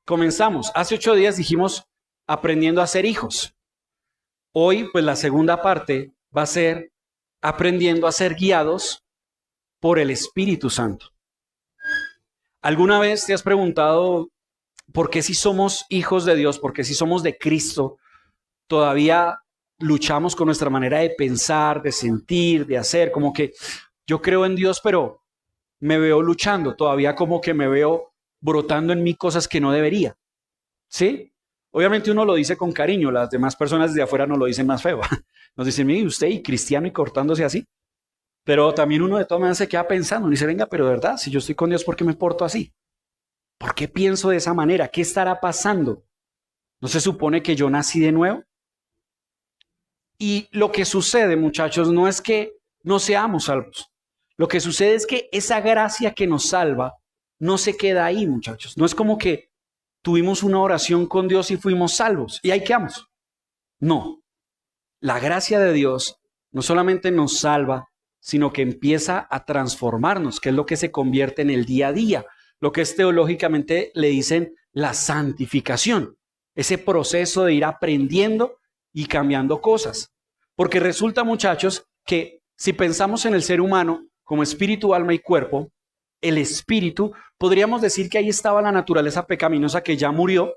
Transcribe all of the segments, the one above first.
comenzamos. Hace 8 días dijimos aprendiendo a ser hijos. Hoy, pues la segunda parte va a ser aprendiendo a ser guiados por el Espíritu Santo. ¿Alguna vez te has preguntado por qué si somos hijos de Dios, por qué si somos de Cristo, todavía luchamos con nuestra manera de pensar, de sentir, de hacer? Como que yo creo en Dios, pero me veo luchando, todavía como que me veo brotando en mí cosas que no debería. ¿Sí? Obviamente uno lo dice con cariño, las demás personas de afuera nos lo dicen más feo. Nos dicen, mire, usted y cristiano y cortándose así. Pero también uno de todas maneras se queda pensando, y dice, venga, pero de verdad, si yo estoy con Dios, ¿por qué me porto así? ¿Por qué pienso de esa manera? ¿Qué estará pasando? ¿No se supone que yo nací de nuevo? Y lo que sucede, muchachos, no es que no seamos salvos. Lo que sucede es que esa gracia que nos salva no se queda ahí, muchachos. No es como que tuvimos una oración con Dios y fuimos salvos y ahí quedamos. No. La gracia de Dios no solamente nos salva, sino que empieza a transformarnos, que es lo que se convierte en el día a día, lo que es teológicamente le dicen la santificación, ese proceso de ir aprendiendo y cambiando cosas. Porque resulta, muchachos, que si pensamos en el ser humano como espíritu, alma y cuerpo, el espíritu, podríamos decir que ahí estaba la naturaleza pecaminosa que ya murió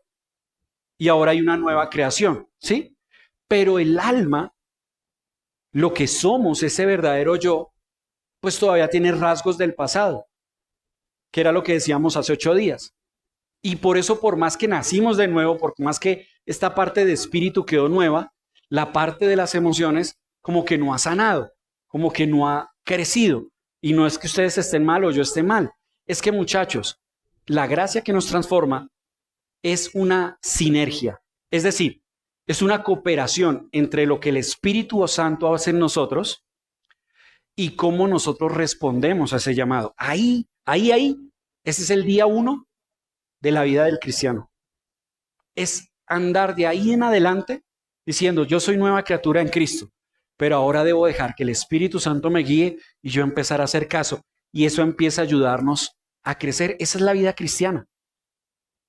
y ahora hay una nueva creación, ¿sí? Pero el alma, lo que somos, ese verdadero yo, pues todavía tiene rasgos del pasado, que era lo que decíamos hace 8 días. Y por eso, por más que nacimos de nuevo, por más que esta parte de espíritu quedó nueva, la parte de las emociones como que no ha sanado, como que no ha crecido. Y no es que ustedes estén mal o yo esté mal. Es que, muchachos, la gracia que nos transforma es una sinergia. Es decir, es una cooperación entre lo que el Espíritu Santo hace en nosotros y cómo nosotros respondemos a ese llamado. Ahí. Ese es el día 1 de la vida del cristiano. Es andar de ahí en adelante diciendo, yo soy nueva criatura en Cristo, pero ahora debo dejar que el Espíritu Santo me guíe y yo empezar a hacer caso. Y eso empieza a ayudarnos a crecer. Esa es la vida cristiana.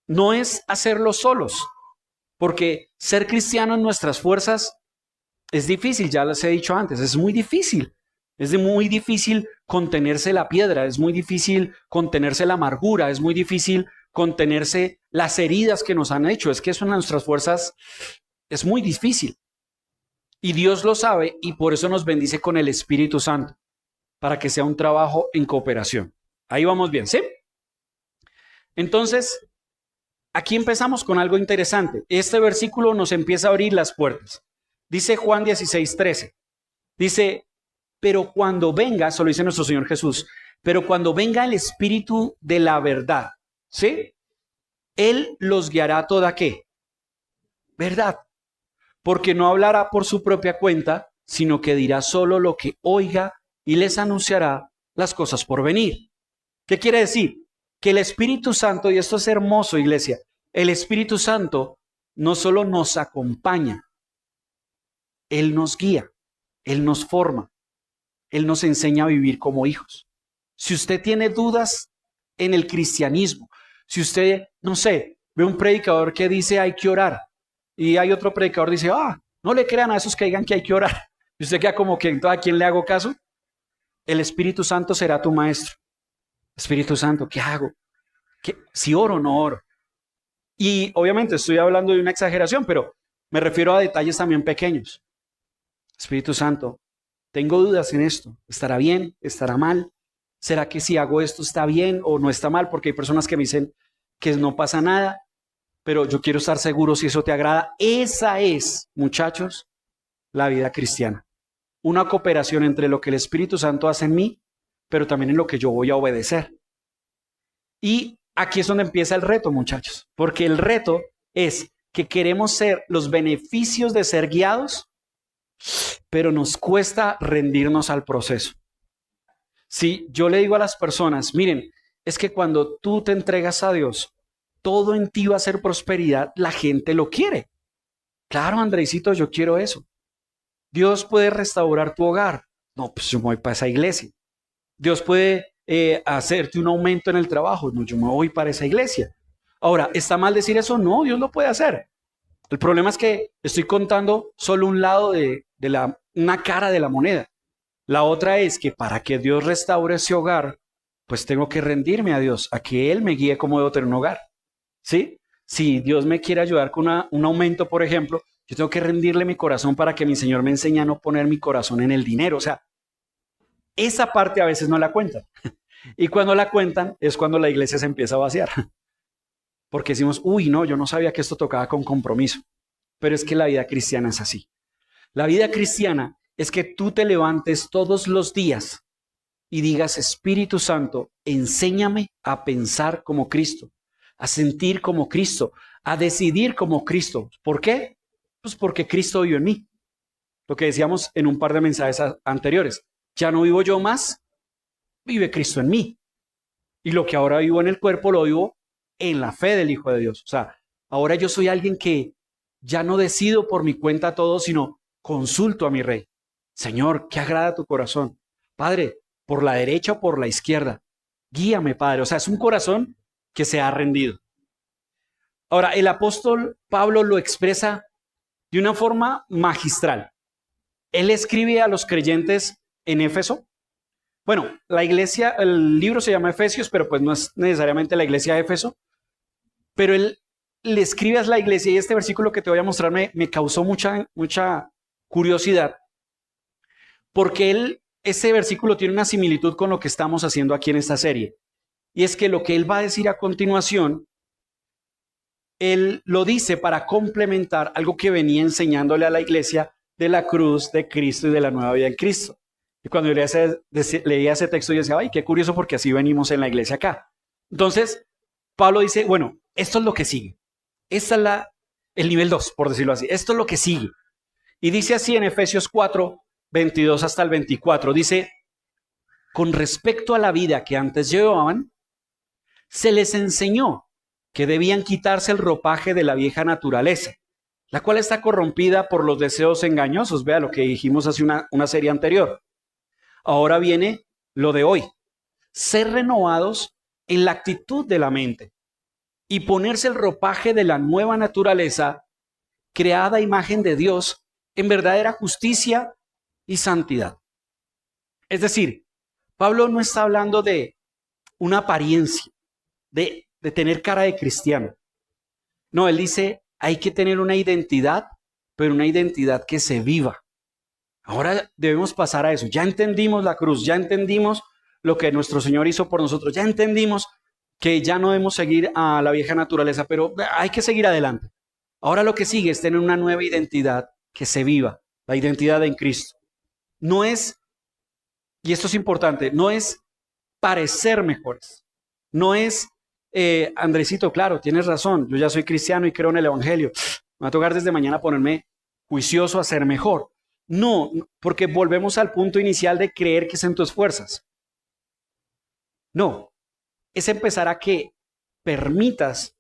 No es hacerlo solos, porque ser cristiano en nuestras fuerzas es difícil, ya les he dicho antes, es muy difícil. Es muy difícil contenerse la piedra, es muy difícil contenerse la amargura, es muy difícil contenerse las heridas que nos han hecho. Es que eso en nuestras fuerzas es muy difícil. Y Dios lo sabe y por eso nos bendice con el Espíritu Santo, para que sea un trabajo en cooperación. Ahí vamos bien, ¿sí? Entonces, aquí empezamos con algo interesante. Este versículo nos empieza a abrir las puertas. Dice Juan 16:13. Dice, pero cuando venga, eso lo dice nuestro Señor Jesús, pero cuando venga el Espíritu de la verdad, ¿sí? Él los guiará a toda ¿qué? Verdad. Porque no hablará por su propia cuenta, sino que dirá solo lo que oiga y les anunciará las cosas por venir. ¿Qué quiere decir? Que el Espíritu Santo, y esto es hermoso, iglesia, el Espíritu Santo no solo nos acompaña, Él nos guía, Él nos forma, Él nos enseña a vivir como hijos. Si usted tiene dudas en el cristianismo, si usted, no sé, ve un predicador que dice hay que orar, y hay otro predicador que dice, no le crean a esos que digan que hay que orar. Y usted queda como que, entonces, ¿a quién le hago caso? El Espíritu Santo será tu maestro. Espíritu Santo, ¿qué hago? Si oro o no oro. Y obviamente estoy hablando de una exageración, pero me refiero a detalles también pequeños. Espíritu Santo, tengo dudas en esto. ¿Estará bien? ¿Estará mal? ¿Será que si hago esto está bien o no está mal? Porque hay personas que me dicen que no pasa nada, pero yo quiero estar seguro si eso te agrada. Esa es, muchachos, la vida cristiana. Una cooperación entre lo que el Espíritu Santo hace en mí, pero también en lo que yo voy a obedecer. Y aquí es donde empieza el reto, muchachos, porque el reto es que queremos ser los beneficios de ser guiados, pero nos cuesta rendirnos al proceso. Si yo le digo a las personas, miren, es que cuando tú te entregas a Dios, todo en ti va a ser prosperidad, la gente lo quiere. Claro, Andresito, yo quiero eso. Dios puede restaurar tu hogar. No, pues yo me voy para esa iglesia. Dios puede hacerte un aumento en el trabajo. No, yo me voy para esa iglesia. Ahora, ¿está mal decir eso? No, Dios lo puede hacer. El problema es que estoy contando solo un lado una cara de la moneda. La otra es que para que Dios restaure ese hogar, pues tengo que rendirme a Dios, a que Él me guíe cómo debo tener un hogar. ¿Sí? Si Dios me quiere ayudar con un aumento, por ejemplo, yo tengo que rendirle mi corazón para que mi Señor me enseñe a no poner mi corazón en el dinero. O sea, esa parte a veces no la cuentan. Y cuando la cuentan es cuando la iglesia se empieza a vaciar. Porque decimos, uy, no, yo no sabía que esto tocaba con compromiso. Pero es que la vida cristiana es así. La vida cristiana es que tú te levantes todos los días y digas, Espíritu Santo, enséñame a pensar como Cristo, a sentir como Cristo, a decidir como Cristo. ¿Por qué? Pues porque Cristo vive en mí. Lo que decíamos en un par de mensajes anteriores. Ya no vivo yo más, vive Cristo en mí. Y lo que ahora vivo en el cuerpo lo vivo en la fe del Hijo de Dios. O sea, ahora yo soy alguien que ya no decido por mi cuenta todo, sino consulto a mi Rey. Señor, ¿qué agrada a tu corazón? Padre, por la derecha o por la izquierda. Guíame, Padre. O sea, es un corazón que se ha rendido. Ahora, el apóstol Pablo lo expresa de una forma magistral. Él escribe a los creyentes en Éfeso. Bueno, la iglesia, el libro se llama Efesios, pero pues no es necesariamente la iglesia de Éfeso. Pero él le escribe a la iglesia y este versículo que te voy a mostrar me causó mucha curiosidad. Porque ese versículo tiene una similitud con lo que estamos haciendo aquí en esta serie. Y es que lo que él va a decir a continuación, él lo dice para complementar algo que venía enseñándole a la iglesia de la cruz de Cristo y de la nueva vida en Cristo. Y cuando yo leía ese texto, yo decía, ay, qué curioso porque así venimos en la iglesia acá. Entonces, Pablo dice, bueno, esto es lo que sigue. Esta es el nivel 2, por decirlo así. Esto es lo que sigue. Y dice así en Efesios 4, 22 hasta el 24. Dice, con respecto a la vida que antes llevaban, se les enseñó que debían quitarse el ropaje de la vieja naturaleza, la cual está corrompida por los deseos engañosos. Vea lo que dijimos hace una serie anterior. Ahora viene lo de hoy. Ser renovados en la actitud de la mente y ponerse el ropaje de la nueva naturaleza, creada a imagen de Dios, en verdadera justicia y santidad. Es decir, Pablo no está hablando de una apariencia, de tener cara de cristiano. No, él dice, hay que tener una identidad, pero una identidad que se viva. Ahora debemos pasar a eso. Ya entendimos la cruz, ya entendimos lo que nuestro Señor hizo por nosotros, ya entendimos que ya no debemos seguir a la vieja naturaleza, pero hay que seguir adelante. Ahora lo que sigue es tener una nueva identidad que se viva, la identidad en Cristo. No es, y esto es importante, no es parecer mejores. No es, Andresito, claro, tienes razón, yo ya soy cristiano y creo en el Evangelio. Me va a tocar desde mañana ponerme juicioso a ser mejor. No, porque volvemos al punto inicial de creer que es en tus fuerzas. No, es empezar a que permitas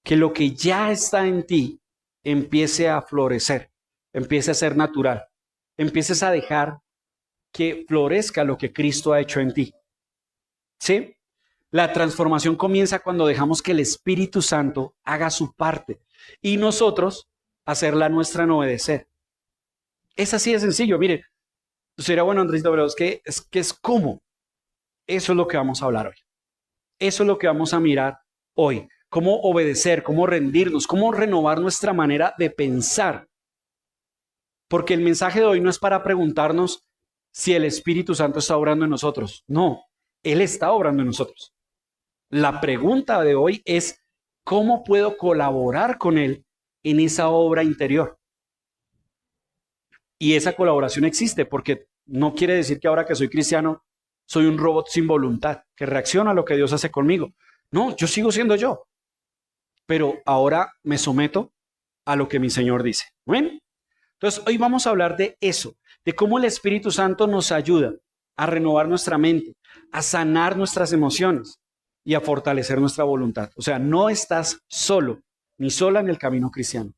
que lo que ya está en ti empiece a florecer, empiece a ser natural, empieces a dejar que florezca lo que Cristo ha hecho en ti. ¿Sí? La transformación comienza cuando dejamos que el Espíritu Santo haga su parte y nosotros hacer la nuestra en obedecer. Es así de sencillo. Mire, sería bueno, Andrés, pero es que es cómo. Eso es lo que vamos a hablar hoy. Eso es lo que vamos a mirar hoy. Cómo obedecer, cómo rendirnos, cómo renovar nuestra manera de pensar. Porque el mensaje de hoy no es para preguntarnos si el Espíritu Santo está obrando en nosotros. No, Él está obrando en nosotros. La pregunta de hoy es, ¿cómo puedo colaborar con Él en esa obra interior? Y esa colaboración existe porque no quiere decir que ahora que soy cristiano soy un robot sin voluntad, que reacciona a lo que Dios hace conmigo. No, yo sigo siendo yo. Pero ahora me someto a lo que mi Señor dice. ¿Ven? Entonces, hoy vamos a hablar de eso, de cómo el Espíritu Santo nos ayuda a renovar nuestra mente, a sanar nuestras emociones y a fortalecer nuestra voluntad. O sea, no estás solo ni sola en el camino cristiano.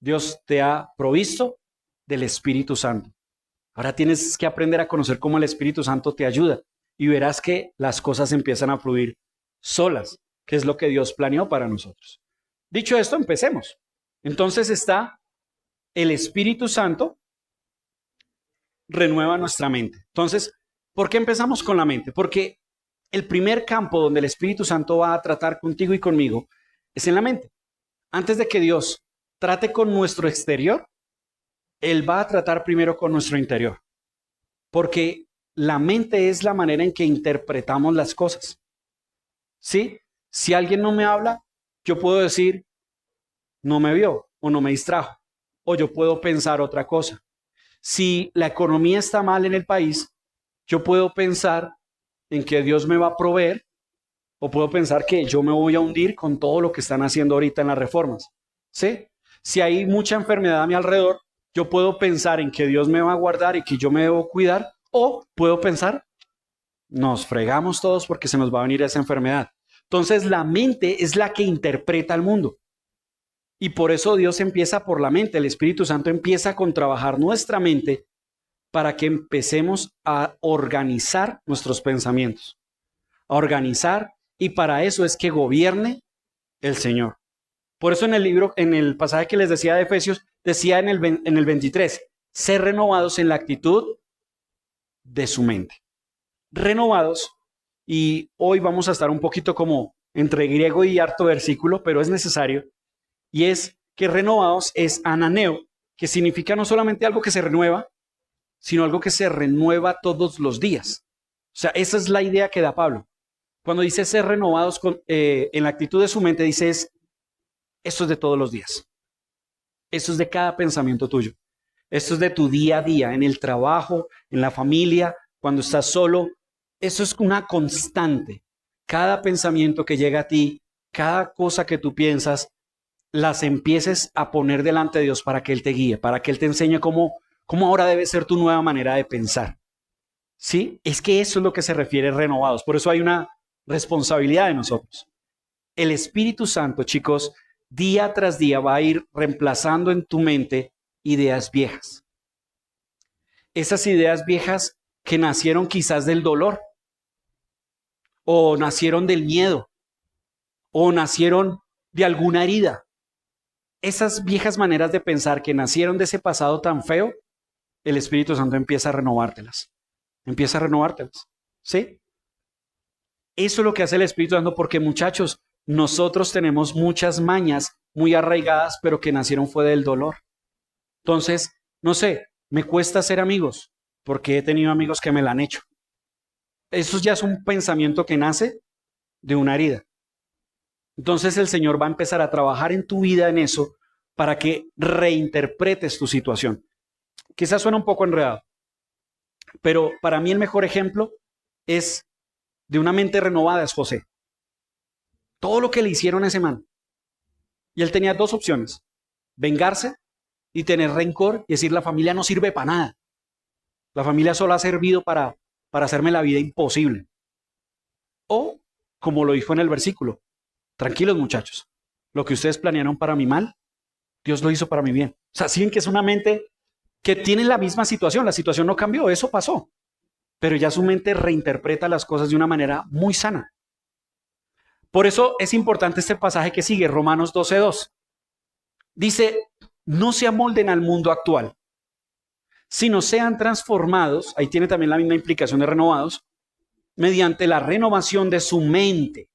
Dios te ha provisto del Espíritu Santo. Ahora tienes que aprender a conocer cómo el Espíritu Santo te ayuda y verás que las cosas empiezan a fluir solas. que es lo que Dios planeó para nosotros. Dicho esto, empecemos. Entonces está el Espíritu Santo, renueva nuestra mente. Entonces, ¿por qué empezamos con la mente? Porque el primer campo donde el Espíritu Santo va a tratar contigo y conmigo es en la mente. Antes de que Dios trate con nuestro exterior, Él va a tratar primero con nuestro interior. Porque la mente es la manera en que interpretamos las cosas. ¿Sí? Si alguien no me habla, yo puedo decir, no me vio o no me distrajo. O yo puedo pensar otra cosa. Si la economía está mal en el país, yo puedo pensar en que Dios me va a proveer o puedo pensar que yo me voy a hundir con todo lo que están haciendo ahorita en las reformas. ¿Sí? Si hay mucha enfermedad a mi alrededor, yo puedo pensar en que Dios me va a guardar y que yo me debo cuidar, o puedo pensar, nos fregamos todos porque se nos va a venir esa enfermedad. Entonces la mente es la que interpreta el mundo. Y por eso Dios empieza por la mente, el Espíritu Santo empieza con trabajar nuestra mente para que empecemos a organizar nuestros pensamientos, a organizar, y para eso es que gobierne el Señor. Por eso en el libro, en el pasaje que les decía de Efesios, decía en el 23, ser renovados en la actitud de su mente. Renovados, y hoy vamos a estar un poquito como entre griego y harto versículo, pero es necesario, y es que renovados es ananeo, que significa no solamente algo que se renueva, sino algo que se renueva todos los días. O sea, esa es la idea que da Pablo. Cuando dice ser renovados en la actitud de su mente, dice esto es de todos los días. Esto es de cada pensamiento tuyo. Esto es de tu día a día, en el trabajo, en la familia, cuando estás solo. Eso es una constante. Cada pensamiento que llega a ti, cada cosa que tú piensas, las empieces a poner delante de Dios para que Él te guíe, para que Él te enseñe cómo ahora debe ser tu nueva manera de pensar. ¿Sí? Es que eso es lo que se refiere renovados. Por eso hay una responsabilidad de nosotros. El Espíritu Santo, chicos, día tras día va a ir reemplazando en tu mente ideas viejas. Esas ideas viejas que nacieron quizás del dolor, o nacieron del miedo, o nacieron de alguna herida. Esas viejas maneras de pensar que nacieron de ese pasado tan feo, el Espíritu Santo empieza a renovártelas. Empieza a renovártelas. ¿Sí? Eso es lo que hace el Espíritu Santo, porque muchachos, nosotros tenemos muchas mañas muy arraigadas, pero que nacieron fue del dolor. Entonces, no sé, me cuesta hacer amigos, porque he tenido amigos que me la han hecho. Eso ya es un pensamiento que nace de una herida. Entonces el Señor va a empezar a trabajar en tu vida en eso para que reinterpretes tu situación. Quizás suena un poco enredado, pero para mí el mejor ejemplo es de una mente renovada es José. Todo lo que le hicieron a ese man. Y él tenía dos opciones: vengarse y tener rencor y decir la familia no sirve para nada. La familia solo ha servido para hacerme la vida imposible. O, como lo dijo en el versículo, tranquilos muchachos, lo que ustedes planearon para mi mal, Dios lo hizo para mi bien. O sea, siguen que es una mente que tiene la misma situación, la situación no cambió, eso pasó, pero ya su mente reinterpreta las cosas de una manera muy sana. Por eso es importante este pasaje que sigue, Romanos 12:2. Dice, no se amolden al mundo actual, sino sean transformados, ahí tiene también la misma implicación de renovados, mediante la renovación de su mente.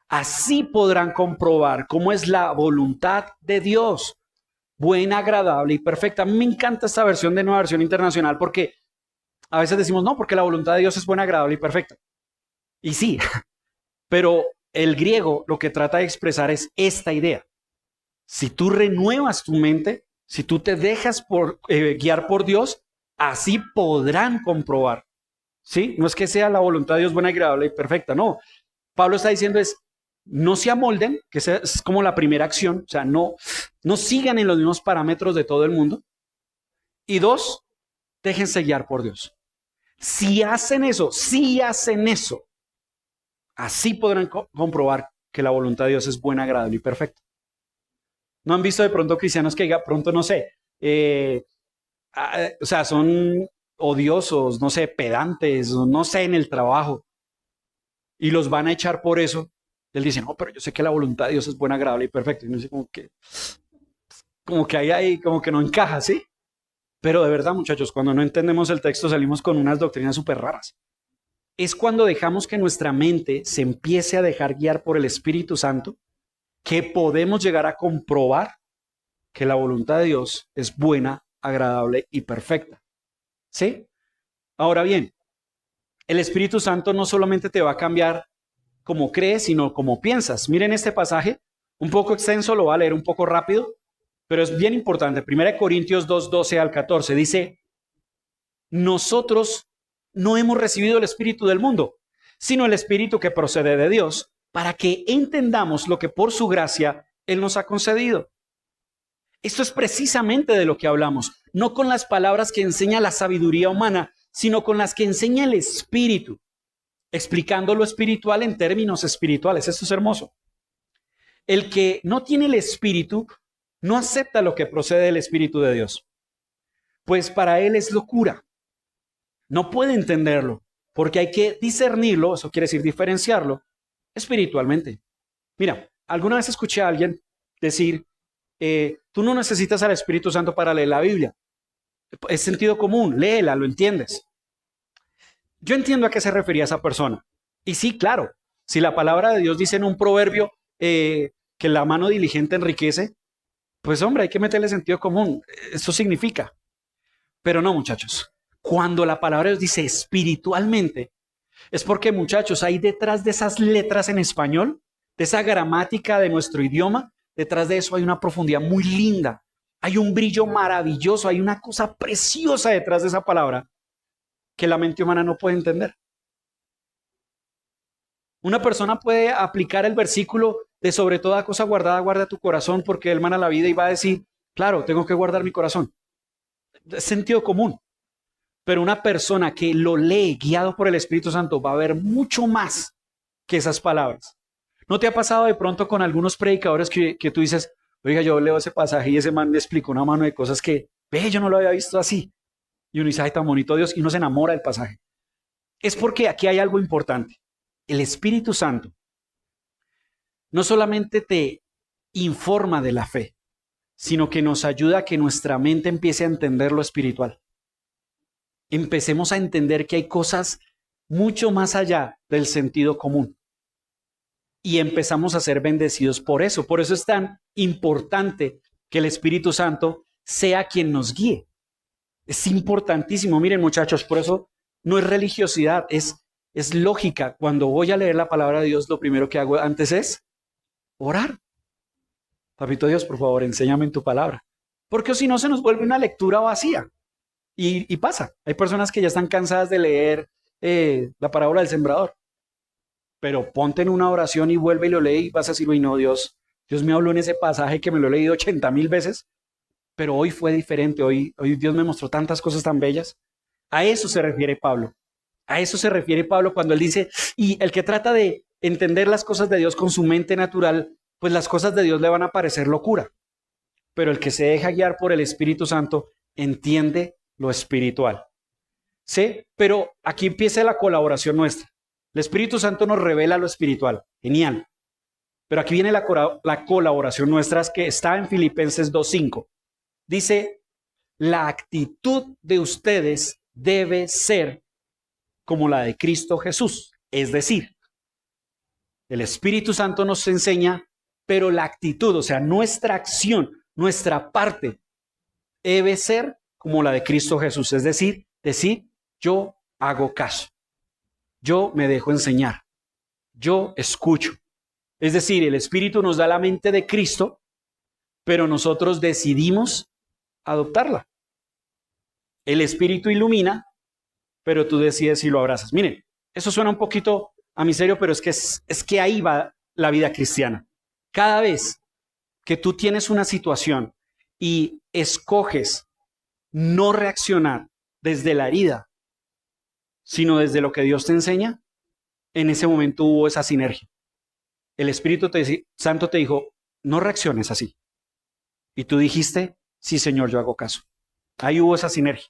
Así podrán comprobar cómo es la voluntad de Dios, buena, agradable y perfecta. A mí me encanta esta versión de Nueva Versión Internacional porque a veces decimos, no, porque la voluntad de Dios es buena, agradable y perfecta. Y sí, pero el griego lo que trata de expresar es esta idea. Si tú renuevas tu mente, si tú te dejas guiar por Dios, así podrán comprobar. ¿Sí? No es que sea la voluntad de Dios buena, agradable y perfecta, no. Pablo está diciendo no se amolden, que esa es como la primera acción, o sea, no sigan en los mismos parámetros de todo el mundo. Y dos, déjense guiar por Dios. Si hacen eso, así podrán comprobar que la voluntad de Dios es buena, agradable y perfecta. ¿No han visto de pronto cristianos que pronto, no sé, o sea, son odiosos, no sé, pedantes, no sé, en el trabajo, y los van a echar por eso? Él dice, no, pero yo sé que la voluntad de Dios es buena, agradable y perfecta. Y uno dice como que ahí, como que no encaja, ¿sí? Pero de verdad, muchachos, cuando no entendemos el texto salimos con unas doctrinas súper raras. Es cuando dejamos que nuestra mente se empiece a dejar guiar por el Espíritu Santo que podemos llegar a comprobar que la voluntad de Dios es buena, agradable y perfecta. ¿Sí? Ahora bien, el Espíritu Santo no solamente te va a cambiar como crees, sino como piensas. Miren este pasaje, un poco extenso, lo voy a leer un poco rápido, pero es bien importante. 1 Corintios 2, 12 al 14 dice, nosotros no hemos recibido el Espíritu del mundo, sino el Espíritu que procede de Dios, para que entendamos lo que por su gracia Él nos ha concedido. Esto es precisamente de lo que hablamos, no con las palabras que enseña la sabiduría humana, sino con las que enseña el Espíritu, explicando lo espiritual en términos espirituales. Esto es hermoso. El que no tiene el Espíritu no acepta lo que procede del Espíritu de Dios, pues para él es locura. No puede entenderlo, porque hay que discernirlo, eso quiere decir diferenciarlo, espiritualmente. Mira, alguna vez escuché a alguien decir, tú no necesitas al Espíritu Santo para leer la Biblia. Es sentido común, léela, lo entiendes. Yo entiendo a qué se refería esa persona. Y sí, claro, si la palabra de Dios dice en un proverbio que la mano diligente enriquece, pues hombre, hay que meterle sentido común. Eso significa. Pero no, muchachos. Cuando la palabra de Dios dice espiritualmente, es porque, muchachos, hay detrás de esas letras en español, de esa gramática de nuestro idioma, detrás de eso hay una profundidad muy linda. Hay un brillo maravilloso, hay una cosa preciosa detrás de esa palabra que la mente humana no puede entender. Una persona puede aplicar el versículo de sobre toda cosa guardada, guarda tu corazón, porque él mana la vida y va a decir, claro, tengo que guardar mi corazón. Es sentido común. Pero una persona que lo lee guiado por el Espíritu Santo va a ver mucho más que esas palabras. ¿No te ha pasado de pronto con algunos predicadores que tú dices, oiga, yo leo ese pasaje y ese man me explicó una mano de cosas que, ve, yo no lo había visto así? Y uno dice, ay, tan bonito Dios, y uno se enamora del pasaje. Es porque aquí hay algo importante. El Espíritu Santo no solamente te informa de la fe, sino que nos ayuda a que nuestra mente empiece a entender lo espiritual. Empecemos a entender que hay cosas mucho más allá del sentido común. Y empezamos a ser bendecidos por eso. Por eso es tan importante que el Espíritu Santo sea quien nos guíe. Es importantísimo. Miren, muchachos, por eso no es religiosidad, es lógica. Cuando voy a leer la palabra de Dios, lo primero que hago antes es orar. Papito Dios, por favor, enséñame en tu palabra. Porque si no se nos vuelve una lectura vacía. Y pasa. Hay personas que ya están cansadas de leer la parábola del sembrador. Pero ponte en una oración y vuelve y lo lee y vas a decir, uy, no, Dios me habló en ese pasaje que me lo he leído 80,000 veces. Pero hoy fue diferente, hoy Dios me mostró tantas cosas tan bellas. A eso se refiere Pablo. A eso se refiere Pablo cuando él dice, y el que trata de entender las cosas de Dios con su mente natural, pues las cosas de Dios le van a parecer locura. Pero el que se deja guiar por el Espíritu Santo entiende lo espiritual. ¿Sí? Pero aquí empieza la colaboración nuestra. El Espíritu Santo nos revela lo espiritual. Genial. Pero aquí viene la colaboración nuestra que está en Filipenses 2:5. Dice, la actitud de ustedes debe ser como la de Cristo Jesús. Es decir, el Espíritu Santo nos enseña, pero la actitud, o sea, nuestra acción, nuestra parte, debe ser como la de Cristo Jesús. Es decir, yo hago caso. Yo me dejo enseñar. Yo escucho. Es decir, el Espíritu nos da la mente de Cristo, pero nosotros decidimos adoptarla. El Espíritu ilumina, pero tú decides si lo abrazas. Miren, eso suena un poquito a misterio, pero es que ahí va la vida cristiana. Cada vez que tú tienes una situación y escoges no reaccionar desde la herida, sino desde lo que Dios te enseña, en ese momento hubo esa sinergia. El Espíritu Santo te dijo, no reacciones así. Y tú dijiste, sí, Señor, yo hago caso. Ahí hubo esa sinergia.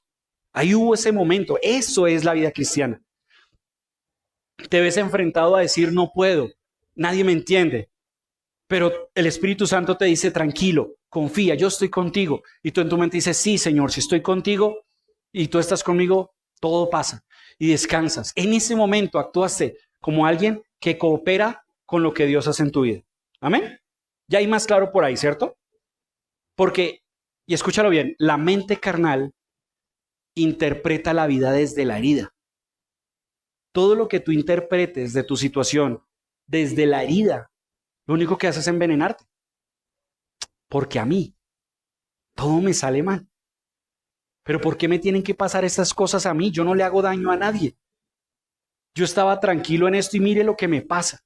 Ahí hubo ese momento. Eso es la vida cristiana. Te ves enfrentado a decir, no puedo. nadie me entiende. Pero el Espíritu Santo te dice, tranquilo, confía, yo estoy contigo. Y tú en tu mente dices, sí, Señor, si estoy contigo y tú estás conmigo, todo pasa y descansas. En ese momento actuaste como alguien que coopera con lo que Dios hace en tu vida. Amén. Ya hay más claro por ahí, ¿cierto? Porque, y escúchalo bien, la mente carnal interpreta la vida desde la herida. Todo lo que tú interpretes de tu situación desde la herida, lo único que haces es envenenarte. Porque a mí todo me sale mal. Pero ¿por qué me tienen que pasar estas cosas a mí? Yo no le hago daño a nadie. Yo estaba tranquilo en esto y mire lo que me pasa.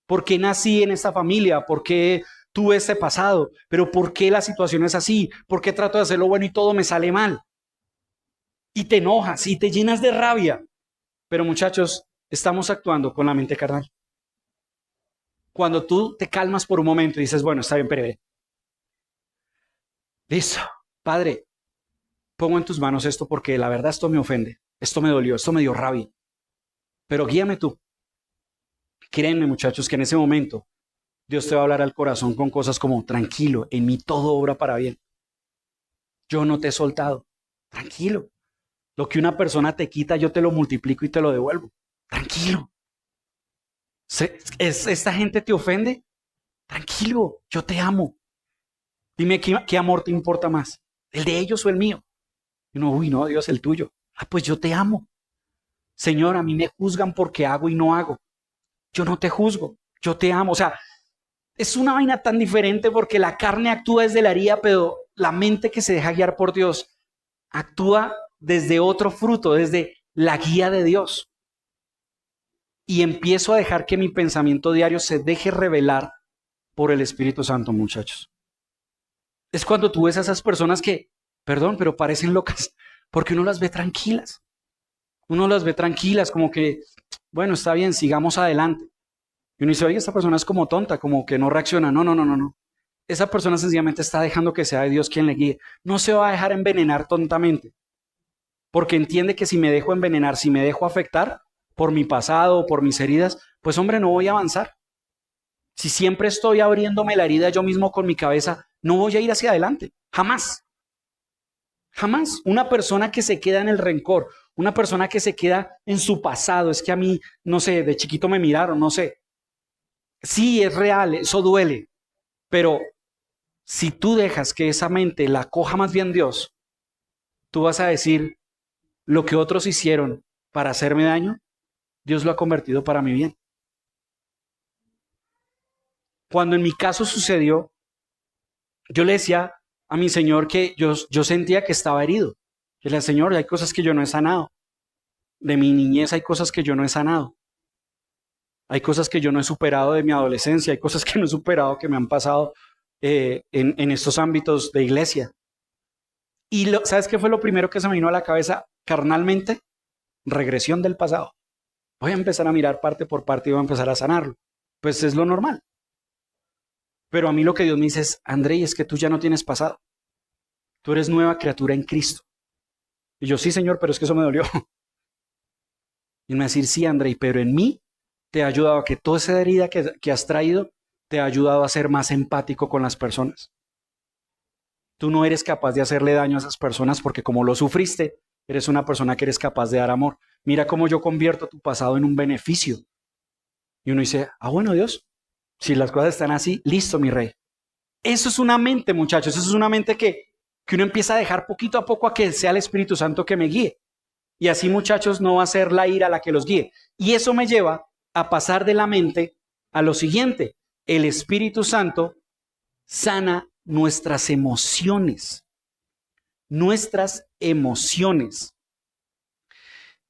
¿Por qué nací en esta familia? ¿Por qué tuve este pasado? ¿Pero por qué la situación es así? ¿Por qué trato de hacer lo bueno y todo me sale mal? Y te enojas y te llenas de rabia. Pero muchachos, estamos actuando con la mente carnal. Cuando tú te calmas por un momento y dices, bueno, está bien, pero listo, Padre, pongo en tus manos esto porque la verdad esto me ofende, esto me dolió, esto me dio rabia. Pero guíame tú. Créanme, muchachos, que en ese momento Dios te va a hablar al corazón con cosas como, tranquilo, en mí todo obra para bien. Yo no te he soltado. Tranquilo. Lo que una persona te quita, yo te lo multiplico y te lo devuelvo. Tranquilo. ¿Esta gente te ofende? Tranquilo, yo te amo. Dime qué amor te importa más, el de ellos o el mío. Y uno, uy, no, Dios, el tuyo. Ah, pues yo te amo. Señor, a mí me juzgan porque hago y no hago. Yo no te juzgo, yo te amo. O sea, es una vaina tan diferente porque la carne actúa desde la herida, pero la mente que se deja guiar por Dios actúa desde otro fruto, desde la guía de Dios. Y empiezo a dejar que mi pensamiento diario se deje revelar por el Espíritu Santo, muchachos. Es cuando tú ves a esas personas que, perdón, pero parecen locas, porque uno las ve tranquilas. Uno las ve tranquilas, como que, bueno, está bien, sigamos adelante. Y uno dice, oye, esta persona es como tonta, como que no reacciona. No, no, no, no, no. Esa persona sencillamente está dejando que sea Dios quien le guíe. No se va a dejar envenenar tontamente, porque entiende que si me dejo envenenar, si me dejo afectar por mi pasado, por mis heridas, pues hombre, no voy a avanzar. Si siempre estoy abriéndome la herida yo mismo con mi cabeza, no voy a ir hacia adelante. Jamás. Jamás. Una persona que se queda en el rencor, una persona que se queda en su pasado, es que a mí, no sé, de chiquito me miraron, no sé. Sí, es real, eso duele, pero si tú dejas que esa mente la coja más bien Dios, tú vas a decir, lo que otros hicieron para hacerme daño, Dios lo ha convertido para mi bien. Cuando en mi caso sucedió, yo le decía a mi Señor que yo sentía que estaba herido. Yo le decía, Señor, hay cosas que yo no he sanado. De mi niñez hay cosas que yo no he sanado. Hay cosas que yo no he superado de mi adolescencia. Hay cosas que no he superado que me han pasado en estos ámbitos de iglesia. Y ¿sabes qué fue lo primero que se me vino a la cabeza carnalmente? Regresión del pasado. Voy a empezar a mirar parte por parte y voy a empezar a sanarlo. Pues es lo normal. Pero a mí lo que Dios me dice es, André, es que tú ya no tienes pasado. Tú eres nueva criatura en Cristo. Y yo, sí, Señor, pero es que eso me dolió. Y él me va a decir, sí, André, pero en mí te ha ayudado a que toda esa herida que has traído te ha ayudado a ser más empático con las personas. Tú no eres capaz de hacerle daño a esas personas porque como lo sufriste, eres una persona que eres capaz de dar amor. Mira cómo yo convierto tu pasado en un beneficio. Y uno dice, ah, bueno, Dios, si las cosas están así, listo, mi rey. Eso es una mente, muchachos, eso es una mente que uno empieza a dejar poquito a poco a que sea el Espíritu Santo que me guíe. Y así, muchachos, no va a ser la ira la que los guíe. Y eso me lleva a pasar de la mente a lo siguiente. El Espíritu Santo sana nuestras emociones. Nuestras emociones.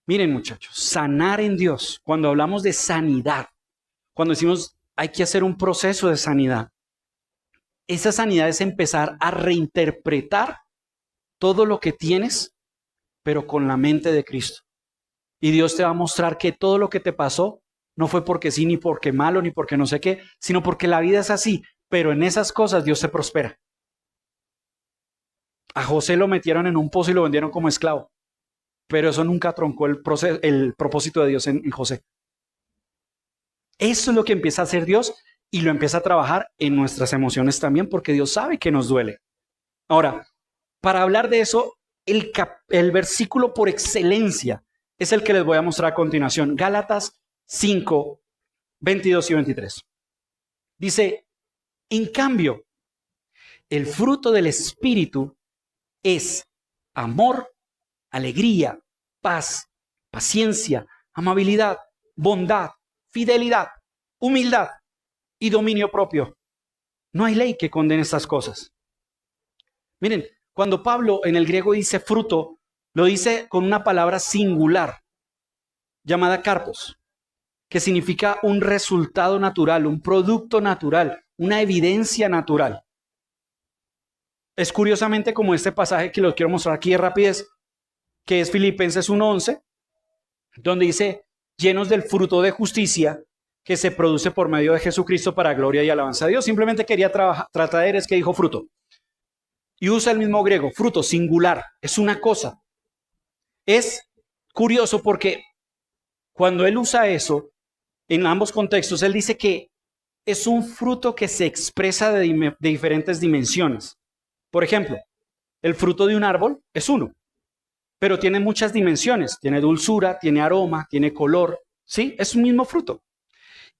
Miren, muchachos, sanar en Dios. Cuando hablamos de sanidad, cuando decimos hay que hacer un proceso de sanidad, esa sanidad es empezar a reinterpretar todo lo que tienes, pero con la mente de Cristo. Y Dios te va a mostrar que todo lo que te pasó no fue porque sí, ni porque malo, ni porque no sé qué, sino porque la vida es así. Pero en esas cosas Dios te prospera. A José lo metieron en un pozo y lo vendieron como esclavo. Pero eso nunca troncó el propósito de Dios en José. Eso es lo que empieza a hacer Dios y lo empieza a trabajar en nuestras emociones también, porque Dios sabe que nos duele. Ahora, para hablar de eso, el versículo por excelencia es el que les voy a mostrar a continuación. Gálatas 5, 22 y 23. Dice, en cambio, el fruto del Espíritu es amor, alegría, paz, paciencia, amabilidad, bondad, fidelidad, humildad y dominio propio. No hay ley que condene estas cosas. Miren, cuando Pablo en el griego dice fruto, lo dice con una palabra singular llamada karpos, que significa un resultado natural, un producto natural, una evidencia natural. Es curiosamente como este pasaje que lo quiero mostrar aquí de rapidez, que es Filipenses 1:11, donde dice, llenos del fruto de justicia que se produce por medio de Jesucristo para gloria y alabanza de Dios. Simplemente quería tratar, es que dijo fruto. Y usa el mismo griego, fruto, singular, es una cosa. Es curioso porque cuando él usa eso, en ambos contextos, él dice que es un fruto que se expresa de diferentes dimensiones. Por ejemplo, el fruto de un árbol es uno, pero tiene muchas dimensiones. Tiene dulzura, tiene aroma, tiene color. ¿Sí? Es un mismo fruto.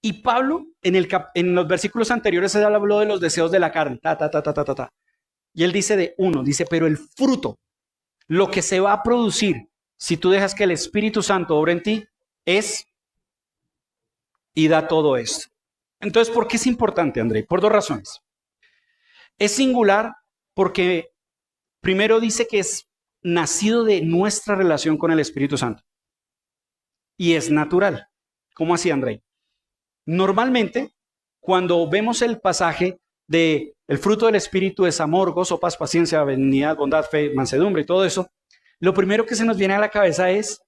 Y Pablo, en los versículos anteriores, él habló de los deseos de la carne. Y él dice de uno, dice, pero el fruto, lo que se va a producir si tú dejas que el Espíritu Santo obre en ti, es y da todo esto. Entonces, ¿por qué es importante, André? Por dos razones. Es singular porque primero dice que es nacido de nuestra relación con el Espíritu Santo. Y es natural. ¿Cómo así, André? Normalmente, cuando vemos el pasaje de el fruto del Espíritu es amor, gozo, paz, paciencia, benignidad, bondad, fe, mansedumbre y todo eso, lo primero que se nos viene a la cabeza es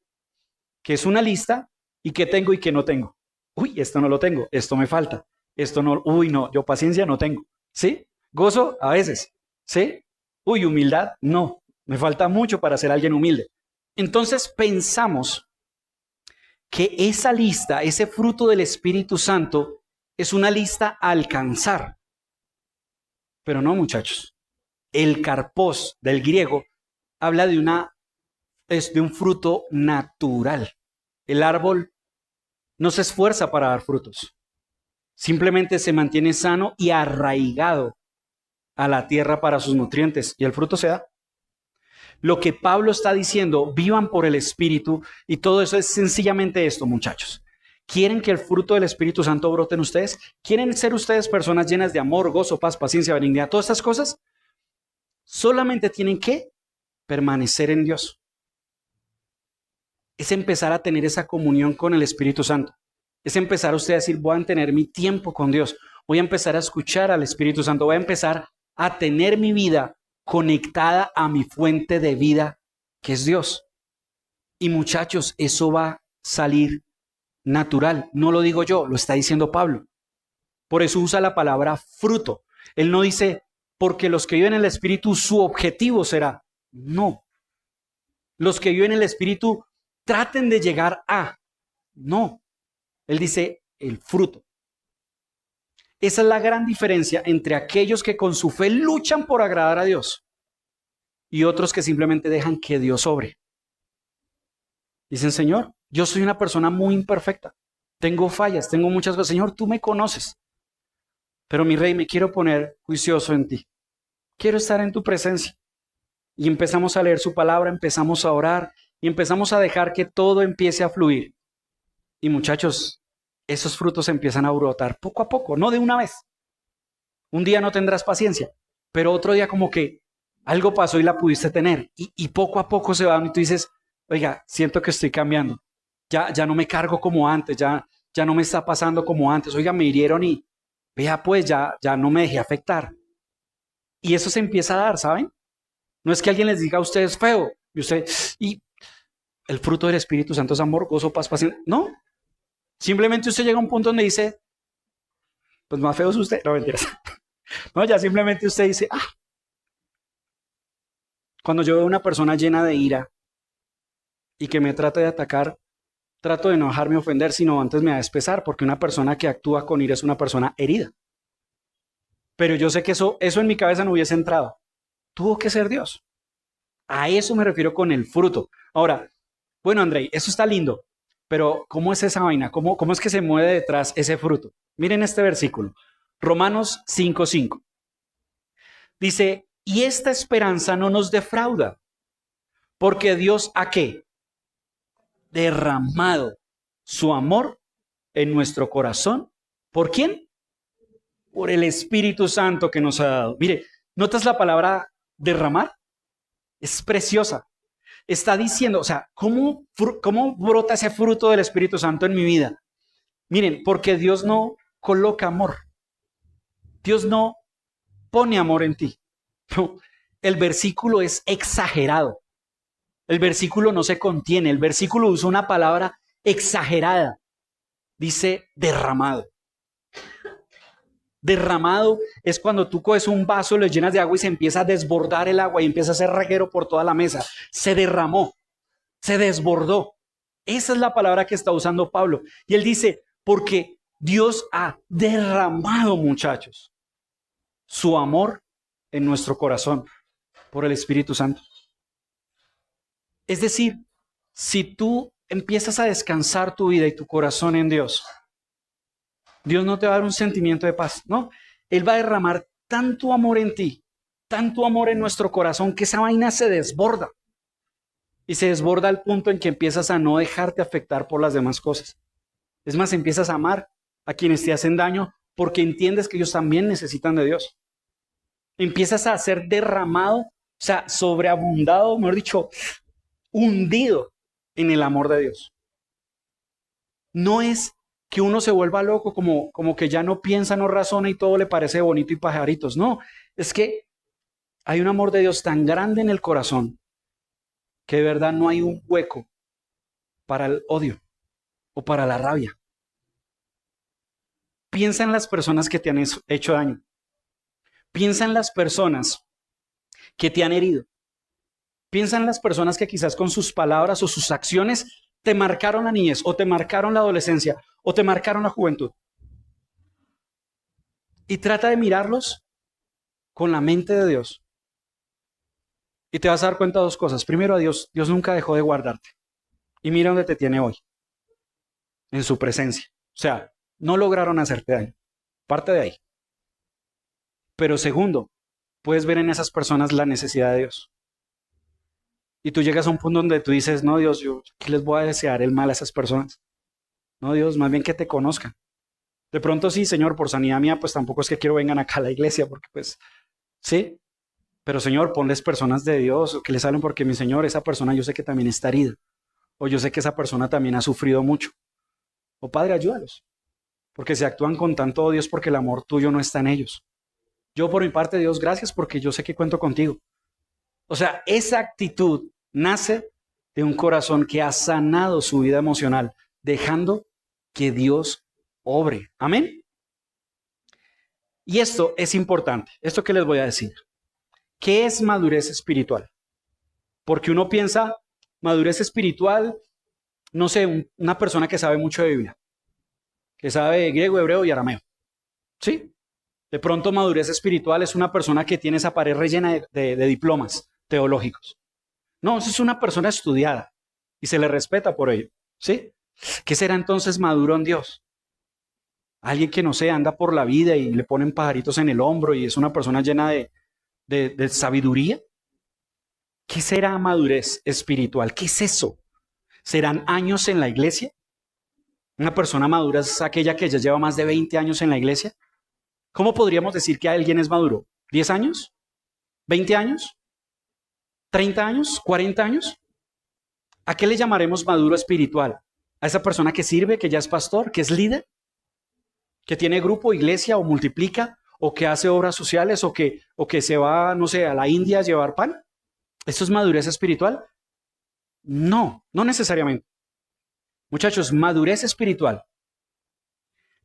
que es una lista y que tengo y que no tengo. Uy, esto no lo tengo, esto me falta, esto no, uy, no, yo paciencia no tengo, ¿sí? Gozo a veces, ¿sí? Uy, humildad, no, me falta mucho para ser alguien humilde. Entonces pensamos que esa lista, ese fruto del Espíritu Santo, es una lista a alcanzar. Pero no, muchachos. El karpos del griego habla de un fruto natural. El árbol no se esfuerza para dar frutos. Simplemente se mantiene sano y arraigado a la tierra para sus nutrientes y el fruto se da. Lo que Pablo está diciendo, vivan por el Espíritu y todo eso es sencillamente esto, muchachos. ¿Quieren que el fruto del Espíritu Santo brote en ustedes? ¿Quieren ser ustedes personas llenas de amor, gozo, paz, paciencia, benignidad, todas estas cosas? Solamente tienen que permanecer en Dios. Es empezar a tener esa comunión con el Espíritu Santo. Es empezar a usted a decir, voy a tener mi tiempo con Dios. Voy a empezar a escuchar al Espíritu Santo. Voy a empezar a tener mi vida conectada a mi fuente de vida, que es Dios. Y muchachos, eso va a salir natural. No lo digo yo, lo está diciendo Pablo. Por eso usa la palabra fruto. Él no dice, porque los que viven en el Espíritu, su objetivo será. No. Los que viven en el Espíritu, traten de llegar a. No. Él dice, el fruto. Esa es la gran diferencia entre aquellos que con su fe luchan por agradar a Dios y otros que simplemente dejan que Dios obre. Dicen, Señor, yo soy una persona muy imperfecta. Tengo fallas, tengo muchas cosas. Señor, tú me conoces. Pero mi rey, me quiero poner juicioso en ti. Quiero estar en tu presencia. Y empezamos a leer su palabra, empezamos a orar y empezamos a dejar que todo empiece a fluir. Y muchachos, esos frutos empiezan a brotar poco a poco, no de una vez. Un día no tendrás paciencia, pero otro día como que algo pasó y la pudiste tener. Y poco a poco se van y tú dices, oiga, siento que estoy cambiando. Ya no me cargo como antes, ya no me está pasando como antes. Oiga, me hirieron y vea pues, ya no me dejé afectar. Y eso se empieza a dar, ¿saben? No es que alguien les diga a ustedes feo y el fruto del Espíritu Santo es amor, gozo, paz, paciencia. No. Simplemente usted llega a un punto donde dice, pues más feo es usted. No, mentiras. No, ya simplemente usted dice, cuando yo veo una persona llena de ira y que me trata de atacar, trato de no dejarme ofender, sino antes me va a despesar, porque una persona que actúa con ira es una persona herida. Pero yo sé que eso en mi cabeza no hubiese entrado. Tuvo que ser Dios. A eso me refiero con el fruto. Ahora, bueno, Andrei, eso está lindo, pero ¿cómo es esa vaina? ¿Cómo es que se mueve detrás ese fruto? Miren este versículo, Romanos 5:5. Dice, y esta esperanza no nos defrauda, porque Dios ¿a qué? Derramado su amor en nuestro corazón. ¿Por quién? Por el Espíritu Santo que nos ha dado. Mire, ¿notas la palabra derramar? Es preciosa. Está diciendo, o sea, ¿cómo brota ese fruto del Espíritu Santo en mi vida? Miren, porque Dios no coloca amor. Dios no pone amor en ti. No, el versículo es exagerado. El versículo no se contiene. El versículo usa una palabra exagerada. Dice derramado. Derramado es cuando tú coges un vaso, lo llenas de agua y se empieza a desbordar el agua y empieza a hacer reguero por toda la mesa. Se derramó, se desbordó. Esa es la palabra que está usando Pablo. Y él dice, porque Dios ha derramado, muchachos, su amor en nuestro corazón por el Espíritu Santo. Es decir, si tú empiezas a descansar tu vida y tu corazón en Dios, Dios no te va a dar un sentimiento de paz, ¿no? Él va a derramar tanto amor en ti, tanto amor en nuestro corazón, que esa vaina se desborda. Y se desborda al punto en que empiezas a no dejarte afectar por las demás cosas. Es más, empiezas a amar a quienes te hacen daño porque entiendes que ellos también necesitan de Dios. Empiezas a ser derramado, o sea, sobreabundado, mejor dicho, hundido en el amor de Dios. No es que uno se vuelva loco como que ya no piensa, no razona y todo le parece bonito y pajaritos. No, es que hay un amor de Dios tan grande en el corazón que de verdad no hay un hueco para el odio o para la rabia. Piensa en las personas que te han hecho daño. Piensa en las personas que te han herido. Piensa en las personas que quizás con sus palabras o sus acciones te marcaron la niñez o te marcaron la adolescencia o te marcaron la juventud. Y trata de mirarlos con la mente de Dios. Y te vas a dar cuenta de dos cosas. Primero, a Dios nunca dejó de guardarte. Y mira dónde te tiene hoy. En su presencia. O sea, no lograron hacerte daño. Parte de ahí. Pero segundo, puedes ver en esas personas la necesidad de Dios. Y tú llegas a un punto donde tú dices, no, Dios, yo ¿qué les voy a desear el mal a esas personas? No, Dios, más bien que te conozcan. De pronto sí, Señor, por sanidad mía, pues tampoco es que quiero vengan acá a la iglesia, porque pues, sí. Pero Señor, ponles personas de Dios que les hablen porque mi Señor, esa persona yo sé que también está herida. O yo sé que esa persona también ha sufrido mucho. O Padre, ayúdalos. Porque se actúan con tanto odio es porque el amor tuyo no está en ellos. Yo por mi parte, Dios, gracias porque yo sé que cuento contigo. O sea, esa actitud nace de un corazón que ha sanado su vida emocional, dejando que Dios obre. Amén. Y esto es importante, esto que les voy a decir. ¿Qué es madurez espiritual? Porque uno piensa, madurez espiritual, no sé, una persona que sabe mucho de Biblia, que sabe griego, hebreo y arameo. ¿Sí? De pronto madurez espiritual es una persona que tiene esa pared rellena de diplomas teológicos. No, eso es una persona estudiada y se le respeta por ello. ¿Sí? ¿Qué será entonces maduro en Dios? Alguien que no sé, anda por la vida y le ponen pajaritos en el hombro y es una persona llena de sabiduría. ¿Qué será madurez espiritual? ¿Qué es eso? ¿Serán años en la iglesia? ¿Una persona madura es aquella que ya lleva más de 20 años en la iglesia? ¿Cómo podríamos decir que alguien es maduro? ¿10 años? ¿20 años? ¿30 años? ¿40 años? ¿A qué le llamaremos maduro espiritual? ¿A esa persona que sirve, que ya es pastor, que es líder? ¿Que tiene grupo, iglesia o multiplica? ¿O que hace obras sociales? ¿O que se va, no sé, a la India a llevar pan? ¿Eso es madurez espiritual? No, no necesariamente. Muchachos, madurez espiritual.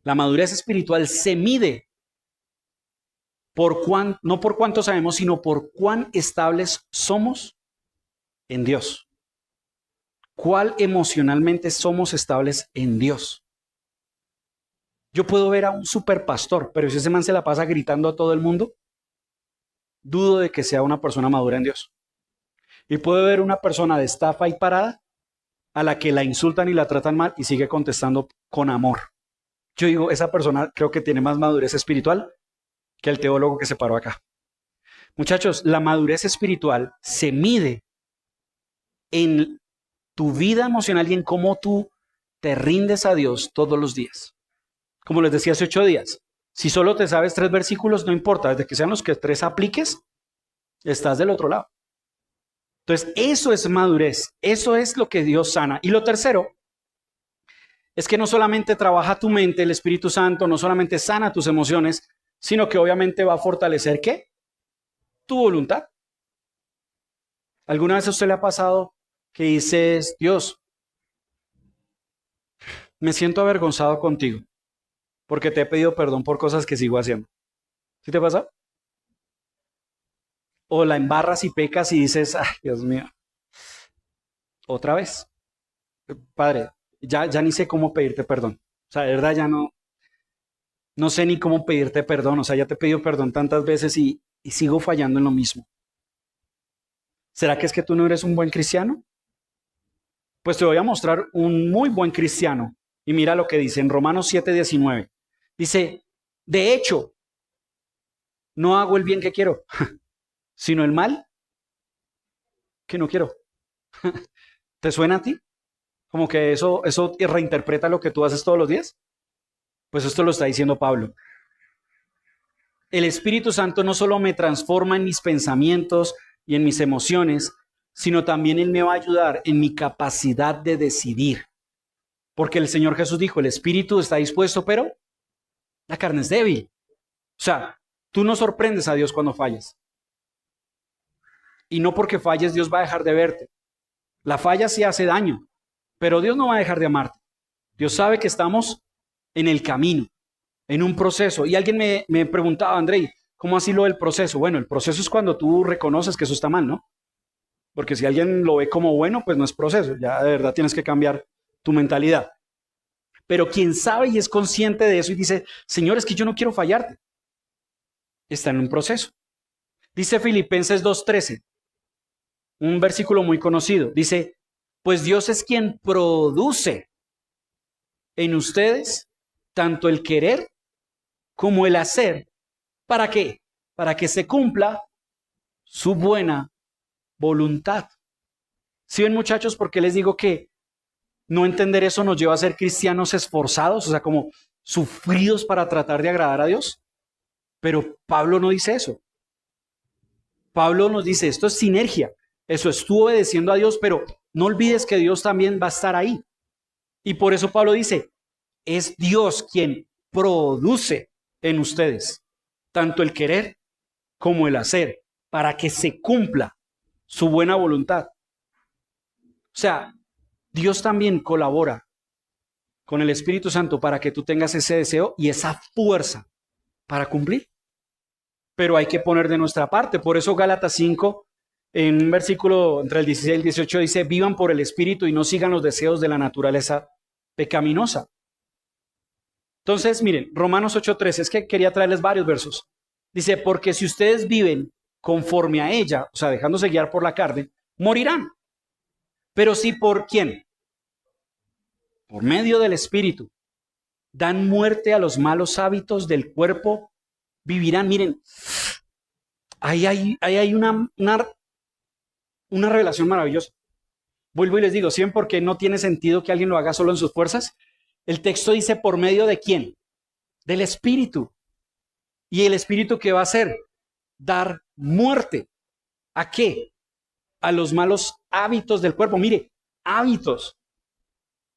La madurez espiritual se mide no por cuánto sabemos, sino por cuán estables somos en Dios. ¿Cuál emocionalmente somos estables en Dios? Yo puedo ver a un super pastor, pero si ese man se la pasa gritando a todo el mundo, dudo de que sea una persona madura en Dios. Y puedo ver una persona de estafa ahí parada, a la que la insultan y la tratan mal y sigue contestando con amor. Yo digo, esa persona creo que tiene más madurez espiritual que el teólogo que se paró acá. Muchachos, la madurez espiritual se mide en tu vida emocional y en cómo tú te rindes a Dios todos los días. Como les decía hace 8 días, si solo te sabes 3 versículos, no importa, desde que sean los que 3 apliques, estás del otro lado. Entonces, eso es madurez, eso es lo que Dios sana. Y lo tercero es que no solamente trabaja tu mente, el Espíritu Santo, no solamente sana tus emociones, sino que obviamente va a fortalecer, ¿qué? Tu voluntad. ¿Alguna vez a usted le ha pasado que dices, Dios, me siento avergonzado contigo porque te he pedido perdón por cosas que sigo haciendo? ¿Sí te pasa? O la embarras y pecas y dices, ay, Dios mío, otra vez. Padre, ya ni sé cómo pedirte perdón. O sea, de verdad ya no sé ni cómo pedirte perdón. O sea, ya te he pedido perdón tantas veces y sigo fallando en lo mismo. ¿Será que es que tú no eres un buen cristiano? Pues te voy a mostrar un muy buen cristiano. Y mira lo que dice en Romanos 7:19. Dice, de hecho, no hago el bien que quiero, sino el mal que no quiero. ¿Te suena a ti? Como que eso reinterpreta lo que tú haces todos los días. Pues esto lo está diciendo Pablo. El Espíritu Santo no solo me transforma en mis pensamientos y en mis emociones, sino también Él me va a ayudar en mi capacidad de decidir. Porque el Señor Jesús dijo, el Espíritu está dispuesto, pero la carne es débil. O sea, tú no sorprendes a Dios cuando fallas. Y no porque falles, Dios va a dejar de verte. La falla sí hace daño, pero Dios no va a dejar de amarte. Dios sabe que estamos en el camino, en un proceso. Y alguien me preguntaba, Andrei, ¿cómo así lo del proceso? Bueno, el proceso es cuando tú reconoces que eso está mal, ¿no? Porque si alguien lo ve como bueno, pues no es proceso. Ya de verdad tienes que cambiar tu mentalidad. Pero quien sabe y es consciente de eso y dice, Señor, es que yo no quiero fallarte, está en un proceso. Dice Filipenses 2:13, un versículo muy conocido. Dice, pues Dios es quien produce en ustedes tanto el querer como el hacer. ¿Para qué? Para que se cumpla su buena voluntad. ¿Sí ven, muchachos? Porque les digo que no entender eso nos lleva a ser cristianos esforzados, o sea, como sufridos para tratar de agradar a Dios. Pero Pablo no dice eso. Pablo nos dice, esto es sinergia. Eso es tú obedeciendo a Dios, pero no olvides que Dios también va a estar ahí. Y por eso Pablo dice, es Dios quien produce en ustedes tanto el querer como el hacer, para que se cumpla su buena voluntad. O sea, Dios también colabora con el Espíritu Santo para que tú tengas ese deseo y esa fuerza para cumplir. Pero hay que poner de nuestra parte. Por eso Gálatas 5, en un versículo entre el 16 y el 18, dice, vivan por el Espíritu y no sigan los deseos de la naturaleza pecaminosa. Entonces, miren, Romanos 8:13, es que quería traerles varios versos. Dice, porque si ustedes viven conforme a ella, o sea, dejándose guiar por la carne, morirán. Pero si por ¿quién? Por medio del Espíritu, dan muerte a los malos hábitos del cuerpo, vivirán. Miren, ahí hay una revelación maravillosa. Vuelvo y les digo, ¿sí? Porque no tiene sentido que alguien lo haga solo en sus fuerzas. El texto dice, ¿por medio de quién? Del Espíritu. ¿Y el Espíritu qué va a hacer? Dar muerte. ¿A qué? A los malos hábitos del cuerpo. Mire, hábitos.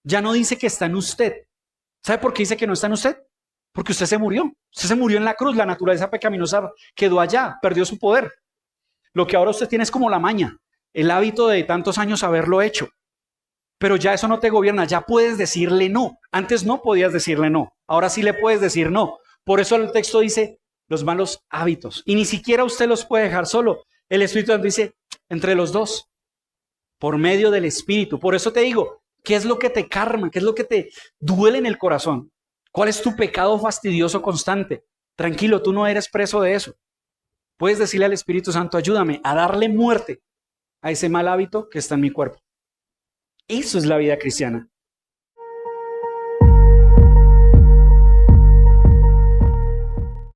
Ya no dice que está en usted. ¿Sabe por qué dice que no está en usted? Porque usted se murió. Usted se murió en la cruz. La naturaleza pecaminosa quedó allá, perdió su poder. Lo que ahora usted tiene es como la maña, el hábito de tantos años haberlo hecho. Pero ya eso no te gobierna, ya puedes decirle no. Antes no podías decirle no, ahora sí le puedes decir no. Por eso el texto dice los malos hábitos. Y ni siquiera usted los puede dejar solo. El Espíritu Santo dice entre los dos. por medio del Espíritu. Por eso te digo, ¿qué es lo que te karma? ¿Qué es lo que te duele en el corazón? ¿Cuál es tu pecado fastidioso constante? Tranquilo, tú no eres preso de eso. Puedes decirle al Espíritu Santo, ayúdame a darle muerte a ese mal hábito que está en mi cuerpo. Eso es la vida cristiana.